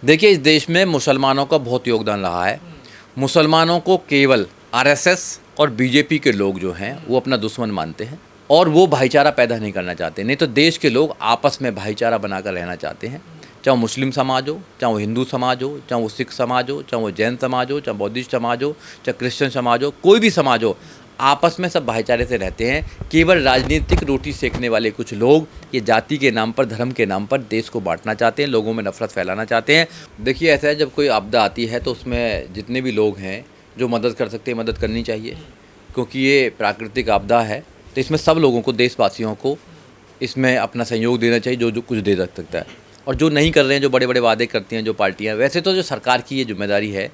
देखिए, इस देश में मुसलमानों का बहुत योगदान रहा है। मुसलमानों को केवल आरएसएस और बीजेपी के लोग जो हैं वो अपना दुश्मन मानते हैं और वो भाईचारा पैदा नहीं करना चाहते। नहीं तो देश के लोग आपस में भाईचारा बनाकर रहना चाहते हैं। चाहे वो मुस्लिम समाज हो, चाहे वो हिंदू समाज हो, चाहे वो सिख समाज हो, चाहे वो जैन समाज हो, चाहे बौद्धिस्ट समाज हो, चाहे क्रिश्चियन समाज हो, कोई भी समाज हो, आपस में सब भाईचारे से रहते हैं। केवल राजनीतिक रोटी सेकने वाले कुछ लोग ये जाति के नाम पर, धर्म के नाम पर देश को बांटना चाहते हैं, लोगों में नफरत फैलाना चाहते हैं। देखिए, ऐसा है, जब कोई आपदा आती है तो उसमें जितने भी लोग हैं जो मदद कर सकते हैं मदद करनी चाहिए, क्योंकि ये प्राकृतिक आपदा है। तो इसमें सब लोगों को, देशवासियों को इसमें अपना सहयोग देना चाहिए जो कुछ दे सकता है। और जो नहीं कर रहे हैं, जो बड़े बड़े वादे करती हैं जो पार्टियाँ, वैसे तो जो सरकार की ये जिम्मेदारी है,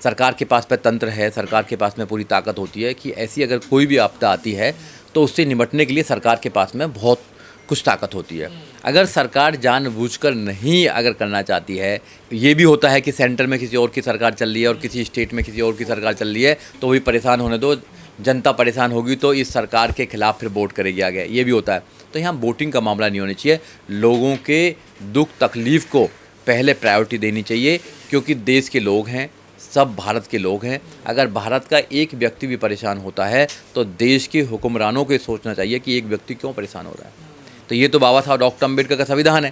सरकार के पास में तंत्र है, सरकार के पास में पूरी ताकत होती है कि ऐसी अगर कोई भी आपदा आती है तो उससे निपटने के लिए सरकार के पास में बहुत कुछ ताकत होती है। अगर सरकार जानबूझकर नहीं अगर करना चाहती है, ये भी होता है कि सेंटर में किसी और की सरकार चल रही है और किसी स्टेट में किसी और की सरकार चल रही है, तो वही परेशान होने दो, जनता परेशान होगी तो इस सरकार के खिलाफ फिर वोट करेगी आगे, ये भी होता है। तो यहाँ वोटिंग का मामला नहीं होना चाहिए, लोगों के दुख तकलीफ़ को पहले प्रायोरिटी देनी चाहिए, क्योंकि देश के लोग हैं, सब भारत के लोग हैं। अगर भारत का एक व्यक्ति भी परेशान होता है तो देश के हुक्मरानों को सोचना चाहिए कि एक व्यक्ति क्यों परेशान हो रहा है। तो ये तो बाबा साहब डॉक्टर अम्बेडकर का संविधान है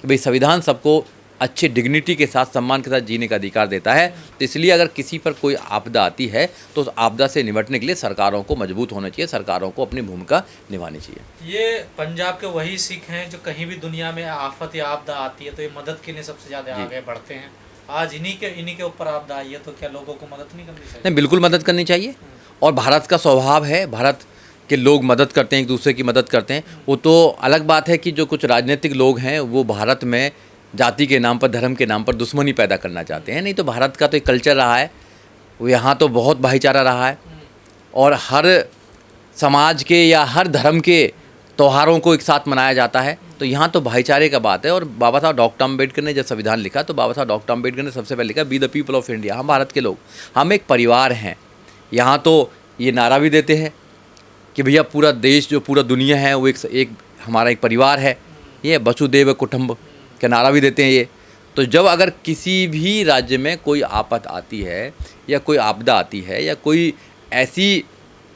कि भाई संविधान सबको अच्छे डिग्निटी के साथ, सम्मान के साथ जीने का अधिकार देता है। तो इसलिए अगर किसी पर कोई आपदा आती है तो उस आपदा से निपटने के लिए सरकारों को मजबूत होना चाहिए, सरकारों को अपनी भूमिका निभानी चाहिए। ये पंजाब के वही सिख हैं जो कहीं भी दुनिया में आफत या आपदा आती है तो ये मदद के लिए सबसे ज़्यादा आगे बढ़ते हैं। आज इन्हीं के ऊपर आपदा आई है तो क्या लोगों को मदद नहीं करनी चाहिए? नहीं, बिल्कुल मदद करनी चाहिए। और भारत का स्वभाव है, भारत के लोग मदद करते हैं, एक दूसरे की मदद करते हैं। वो तो अलग बात है कि जो कुछ राजनीतिक लोग हैं वो भारत में जाति के नाम पर, धर्म के नाम पर दुश्मनी पैदा करना चाहते हैं। नहीं तो भारत का तो एक कल्चर रहा है, वो यहाँ तो बहुत भाईचारा रहा है और हर समाज के या हर धर्म के त्योहारों को एक साथ मनाया जाता है। तो यहाँ तो भाईचारे का बात है। और बाबा साहब डॉक्टर अम्बेडकर ने जब संविधान लिखा तो बाबा साहब डॉक्टर अम्बेडकर ने सबसे पहले लिखा, be the people of India, हम भारत के लोग, हम एक परिवार हैं। यहाँ तो ये नारा भी देते हैं कि भैया पूरा देश, जो पूरा दुनिया है वो एक हमारा एक परिवार है। ये वसुधैव कुटुंब का नारा भी देते हैं ये। तो जब अगर किसी भी राज्य में कोई आफत आती है या कोई आपदा आती है या कोई ऐसी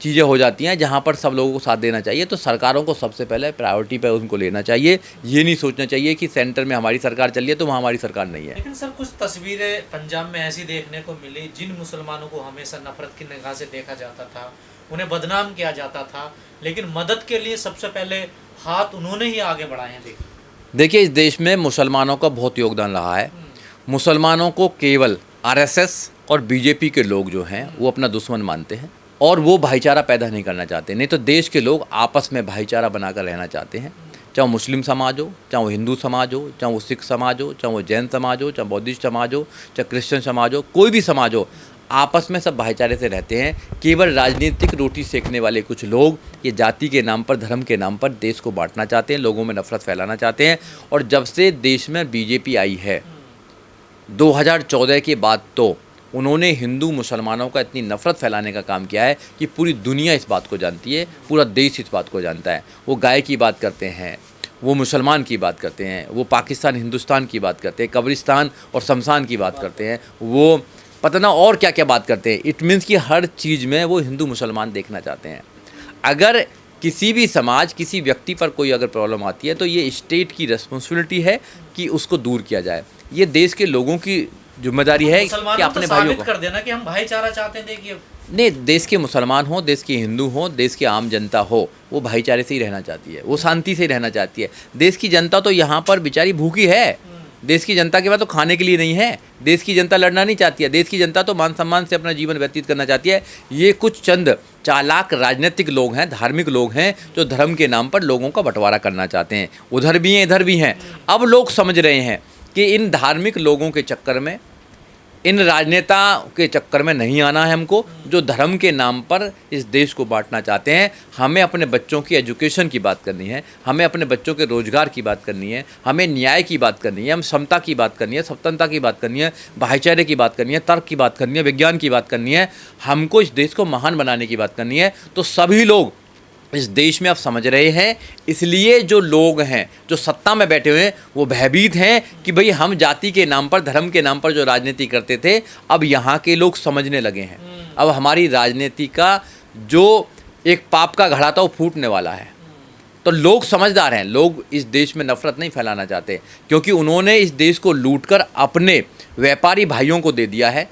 चीज़ें हो जाती हैं जहाँ पर सब लोगों को साथ देना चाहिए, तो सरकारों को सबसे पहले प्रायोरिटी पे उनको लेना चाहिए। ये नहीं सोचना चाहिए कि सेंटर में हमारी सरकार चल रही है तो वहाँ हमारी सरकार नहीं है। लेकिन सर, कुछ तस्वीरें पंजाब में ऐसी देखने को मिली जिन मुसलमानों को हमेशा नफरत की निगाह से देखा जाता था, उन्हें बदनाम किया जाता था, लेकिन मदद के लिए सबसे पहले हाथ उन्होंने ही आगे बढ़ाए हैं। देखिए, इस देश में मुसलमानों का बहुत योगदान रहा है। मुसलमानों को केवल आरएसएस और बीजेपी के लोग जो हैं वो अपना दुश्मन मानते हैं और वो भाईचारा पैदा नहीं करना चाहते। नहीं तो देश के लोग आपस में भाईचारा बनाकर रहना चाहते हैं। चाहे वो मुस्लिम समाज हो, चाहे वो हिंदू समाज हो, चाहे वो सिख समाज हो, चाहे वो जैन समाज हो, चाहे बौद्धिस्ट समाज हो, चाहे क्रिश्चियन समाज हो, कोई भी समाज हो, आपस में सब भाईचारे से रहते हैं। केवल राजनीतिक रोटी सेकने वाले कुछ लोग ये जाति के नाम पर, धर्म के नाम पर देश को बांटना चाहते हैं, लोगों में नफरत फैलाना चाहते हैं। और जब से देश में बीजेपी आई है 2014 के बाद, तो उन्होंने हिंदू मुसलमानों का इतनी नफरत फैलाने का काम किया है कि पूरी दुनिया इस बात को जानती है, पूरा देश इस बात को जानता है। वो गाय की बात करते हैं, वो मुसलमान की बात करते हैं, वो पाकिस्तान हिंदुस्तान की बात करते हैं, कब्रिस्तान और शमशान की बात करते हैं, वो पता ना और क्या क्या बात करते हैं। इट मीन्स कि हर चीज़ में वो हिंदू मुसलमान देखना चाहते हैं। अगर किसी भी समाज, किसी व्यक्ति पर कोई अगर प्रॉब्लम आती है तो ये स्टेट की रिस्पॉन्सिबिलिटी है कि उसको दूर किया जाए। ये देश के लोगों की जिम्मेदारी है कि अपने भाइयों को कर देना कि हम भाईचारा चाहते हैं। देखिए, नहीं, देश के मुसलमान हो, देश के हिंदू हो, देश की आम जनता हो, वो भाईचारे से ही रहना चाहती है, वो शांति से ही रहना चाहती है। देश की जनता तो यहाँ पर बेचारी भूखी है। देश की जनता के पास तो खाने के लिए नहीं है। देश की जनता लड़ना नहीं चाहती है। देश की जनता तो मान सम्मान से अपना जीवन व्यतीत करना चाहती है। ये कुछ चंद चालाक राजनीतिक लोग हैं, धार्मिक लोग हैं, जो धर्म के नाम पर लोगों का बंटवारा करना चाहते हैं। उधर भी हैं, इधर भी हैं। अब लोग समझ रहे हैं कि इन धार्मिक लोगों के चक्कर में, इन राजनेता के चक्कर में नहीं आना है हमको, जो धर्म के नाम पर इस देश को बांटना चाहते हैं। हमें अपने बच्चों की एजुकेशन की बात करनी है, हमें अपने बच्चों के रोजगार की बात करनी है, हमें न्याय की बात करनी है, हम समता की बात करनी है, स्वतंत्रता की बात करनी है, भाईचारे की बात करनी है, तर्क की बात करनी है, विज्ञान की बात करनी है, हमको इस देश को महान बनाने की बात करनी है। तो सभी लोग इस देश में आप समझ रहे हैं। इसलिए जो लोग हैं, जो सत्ता में बैठे हुए हैं, वो भयभीत हैं कि भाई हम जाति के नाम पर, धर्म के नाम पर जो राजनीति करते थे, अब यहाँ के लोग समझने लगे हैं। अब हमारी राजनीति का जो एक पाप का घड़ा था वो फूटने वाला है। तो लोग समझदार हैं, लोग इस देश में नफरत नहीं फैलाना चाहते, क्योंकि उन्होंने इस देश को लूटकर अपने व्यापारी भाइयों को दे दिया है।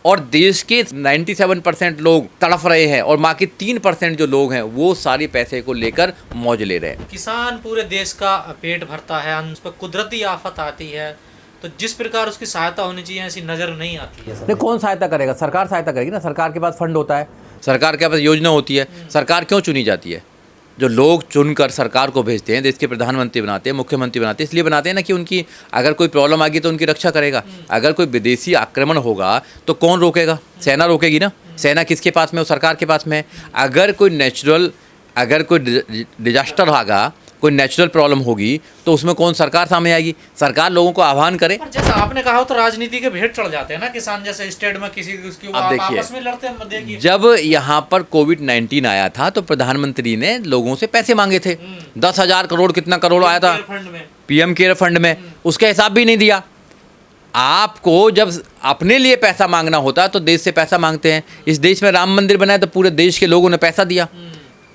और देश के 97% लोग तड़फ रहे हैं और बाकी 3% जो लोग हैं वो सारे पैसे को लेकर मौज ले रहे हैं। किसान पूरे देश का पेट भरता है, उस पर कुदरती आफत आती है, तो जिस प्रकार उसकी सहायता होनी चाहिए ऐसी नज़र नहीं आती है। नहीं, कौन सहायता करेगा? सरकार सहायता करेगी ना। सरकार के पास फंड होता है, सरकार के पास योजना होती है। सरकार क्यों चुनी जाती है? जो लोग चुनकर सरकार को भेजते हैं, देश के प्रधानमंत्री बनाते हैं, मुख्यमंत्री बनाते हैं, इसलिए बनाते हैं ना कि उनकी अगर कोई प्रॉब्लम आ गई तो उनकी रक्षा करेगा। अगर कोई विदेशी आक्रमण होगा तो कौन रोकेगा? सेना रोकेगी ना। सेना किसके पास में? वो सरकार के पास में है। अगर कोई डिजास्टर आगा, कोई नेचुरल प्रॉब्लम होगी तो उसमें कौन? सरकार सामने आएगी। सरकार लोगों को आह्वान करे। पर जैसा आपने कहा तो राजनीति के भेंट चढ़ जाते हैं ना किसान, जैसे स्टेट में किसी उसकी आपस में लड़ते हैं। देखिए, जब यहाँ पर कोविड-19 आया था तो प्रधानमंत्री ने लोगों से पैसे मांगे थे। 10,000 करोड़, कितना करोड़ आया था पीएम केयर फंड में, उसका हिसाब भी नहीं दिया। आपको जब अपने लिए पैसा मांगना होता है तो देश से पैसा मांगते हैं। इस देश में राम मंदिर बनाया तो पूरे देश के लोगों ने पैसा दिया।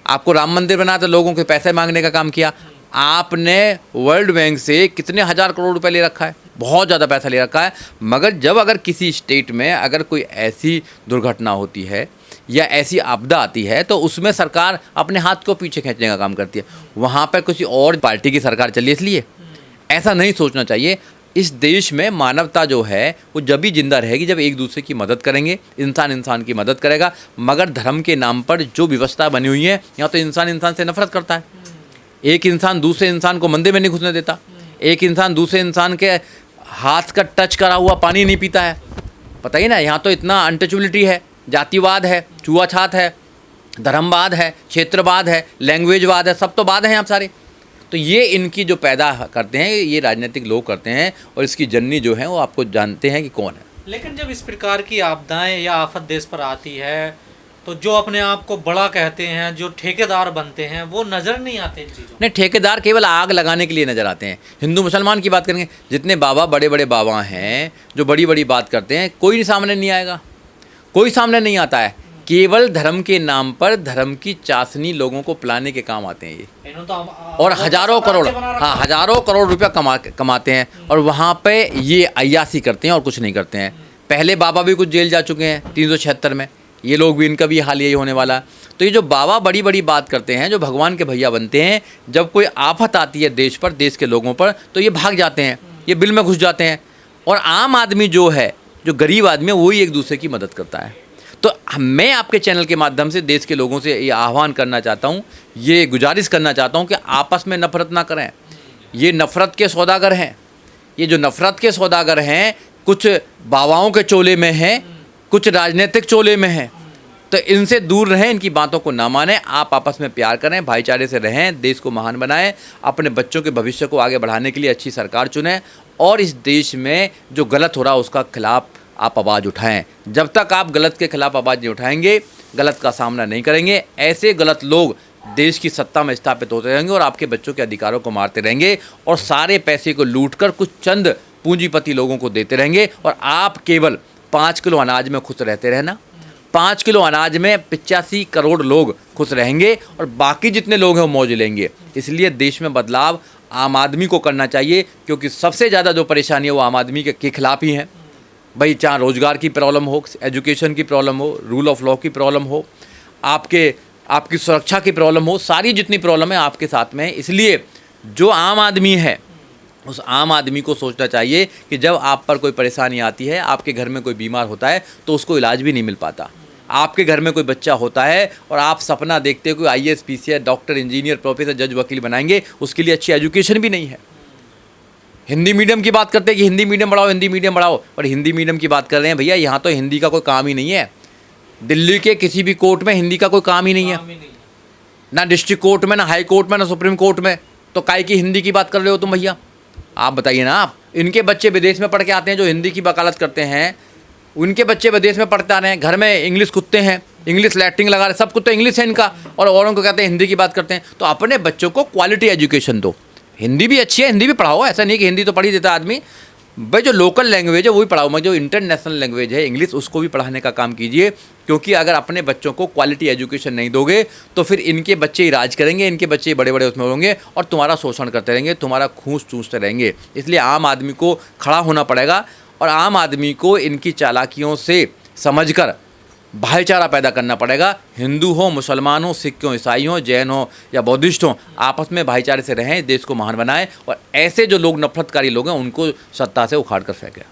आपको राम मंदिर बना तो लोगों के पैसे मांगने का काम किया। आपने वर्ल्ड बैंक से कितने हज़ार करोड़ रुपए ले रखा है, बहुत ज़्यादा पैसा ले रखा है। मगर जब अगर किसी स्टेट में अगर कोई ऐसी दुर्घटना होती है या ऐसी आपदा आती है तो उसमें सरकार अपने हाथ को पीछे खींचने का काम करती है। वहाँ पर किसी और पार्टी की सरकार चली, इसलिए ऐसा नहीं सोचना चाहिए। इस देश में मानवता जो है वो जब भी जिंदा रहेगी जब एक दूसरे की मदद करेंगे, इंसान इंसान की मदद करेगा। मगर धर्म के नाम पर जो व्यवस्था बनी हुई है, यहाँ तो इंसान इंसान से नफरत करता है। एक इंसान दूसरे इंसान को मंदिर में नहीं घुसने देता। एक इंसान दूसरे इंसान के हाथ का टच करा हुआ पानी नहीं पीता है। पता ही ना, यहाँ तो इतना अनटचेबिलिटी है, जातिवाद है, छुआछात है, धर्मवाद है, क्षेत्रवाद है, लैंग्वेजवाद है, सब तो वाद हैं आप सारे। तो ये इनकी जो पैदा करते हैं ये राजनीतिक लोग करते हैं, और इसकी जननी जो है वो आपको जानते हैं कि कौन है। लेकिन जब इस प्रकार की आपदाएं या आफत देश पर आती है तो जो अपने आप को बड़ा कहते हैं, जो ठेकेदार बनते हैं, वो नज़र नहीं आते इन चीज़ों। नहीं, ठेकेदार केवल आग लगाने के लिए नज़र आते हैं। हिंदू मुसलमान की बात करेंगे, जितने बाबा बड़े बड़े बाबा हैं जो बड़ी बड़ी बात करते हैं, कोई सामने नहीं आएगा, कोई सामने नहीं आता है। केवल धर्म के नाम पर धर्म की चाशनी लोगों को पिलाने के काम आते हैं ये। और हज़ारों करोड़, हाँ, हज़ारों करोड़ रुपया कमाते हैं और वहाँ पे ये अय्यासी करते हैं और कुछ नहीं करते हैं। पहले बाबा भी कुछ जेल जा चुके हैं 376 में, ये लोग भी, इनका भी हाल यही होने वाला है। तो ये जो बाबा बड़ी बड़ी बात करते हैं, जो भगवान के भैया बनते हैं, जब कोई आफत आती है देश पर, देश के लोगों पर, तो ये भाग जाते हैं, ये बिल में घुस जाते हैं। और आम आदमी जो है, जो गरीब आदमी है, वही एक दूसरे की मदद करता है। तो मैं आपके चैनल के माध्यम से देश के लोगों से ये आह्वान करना चाहता हूँ, ये गुजारिश करना चाहता हूँ कि आपस में नफरत ना करें। ये नफ़रत के सौदागर हैं। ये जो नफ़रत के सौदागर हैं, कुछ बाबाओं के चोले में हैं, कुछ राजनीतिक चोले में हैं। तो इनसे दूर रहें, इनकी बातों को ना मानें। आप आपस में प्यार करें, भाईचारे से रहें, देश को महान बनाएं, अपने बच्चों के भविष्य को आगे बढ़ाने के लिए अच्छी सरकार चुनें, और इस देश में जो गलत हो रहा है उसका खिलाफ आप आवाज़ उठाएं। जब तक आप गलत के खिलाफ आवाज़ नहीं उठाएंगे, गलत का सामना नहीं करेंगे, ऐसे गलत लोग देश की सत्ता में स्थापित होते रहेंगे और आपके बच्चों के अधिकारों को मारते रहेंगे और सारे पैसे को लूटकर कुछ चंद पूंजीपति लोगों को देते रहेंगे। और आप केवल 5 किलो अनाज में खुश रहते रहना। 5 किलो अनाज में 85 करोड़ लोग खुश रहेंगे और बाकी जितने लोग हैं वो मौज लेंगे। इसलिए देश में बदलाव आम आदमी को करना चाहिए, क्योंकि सबसे ज़्यादा जो परेशानी है वो आम आदमी के खिलाफ ही हैं। भाई, चाहे रोज़गार की प्रॉब्लम हो, एजुकेशन की प्रॉब्लम हो, रूल ऑफ लॉ की प्रॉब्लम हो, आपकी सुरक्षा की प्रॉब्लम हो, सारी जितनी प्रॉब्लम है आपके साथ में है। इसलिए जो आम आदमी है उस आम आदमी को सोचना चाहिए कि जब आप पर कोई परेशानी आती है, आपके घर में कोई बीमार होता है तो उसको इलाज भी नहीं मिल पाता। आपके घर में कोई बच्चा होता है और आप सपना देखते हो कोई IAS, PCS, doctor, engineer, professor, जज, वकील बनाएंगे, उसके लिए अच्छी एजुकेशन भी नहीं है। हिंदी मीडियम की बात करते हैं कि हिंदी मीडियम बढ़ाओ, हिंदी मीडियम बढ़ाओ, पर हिंदी मीडियम की बात कर रहे हैं भैया, यहाँ तो हिंदी का कोई काम ही नहीं है। दिल्ली के किसी भी कोर्ट में हिंदी का कोई काम ही नहीं है, ना डिस्ट्रिक्ट कोर्ट में, ना हाई कोर्ट में, ना सुप्रीम कोर्ट में। तो काहे की हिंदी की बात कर रहे हो तुम भैया? आप बताइए ना। आप, इनके बच्चे विदेश में पढ़ के आते हैं जो हिंदी की वकालत करते हैं, उनके बच्चे विदेश में पढ़ते आ रहे हैं, घर में इंग्लिश कुत्ते हैं, इंग्लिश लैटिंग लगा रहे, सब कुछ तो इंग्लिश है इनका, और औरों को कहते हैं हिंदी की बात करते हैं। तो अपने बच्चों को क्वालिटी एजुकेशन दो। हिंदी भी अच्छी है, हिंदी भी पढ़ाओ, ऐसा नहीं कि हिंदी तो पढ़ ही देता आदमी भाई, जो लोकल लैंग्वेज है वो भी पढ़ाओ, मगर जो इंटरनेशनल लैंग्वेज है इंग्लिश, उसको भी पढ़ाने का काम कीजिए। क्योंकि अगर अपने बच्चों को क्वालिटी एजुकेशन नहीं दोगे तो फिर इनके बच्चे ही राज करेंगे, इनके बच्चे बड़े बड़े उसमें होंगे और तुम्हारा शोषण करते रहेंगे, तुम्हारा खूंस चूसते रहेंगे। इसलिए आम आदमी को खड़ा होना पड़ेगा और आम आदमी को इनकी चालाकियों से समझकर भाईचारा पैदा करना पड़ेगा। हिंदू हो, मुसलमान हो, सिख हो, ईसाई हो, जैन हो या बौद्धिस्ट हो, आपस में भाईचारे से रहें, देश को महान बनाएं और ऐसे जो लोग नफरतकारी लोग हैं उनको सत्ता से उखाड़ कर फेंकें।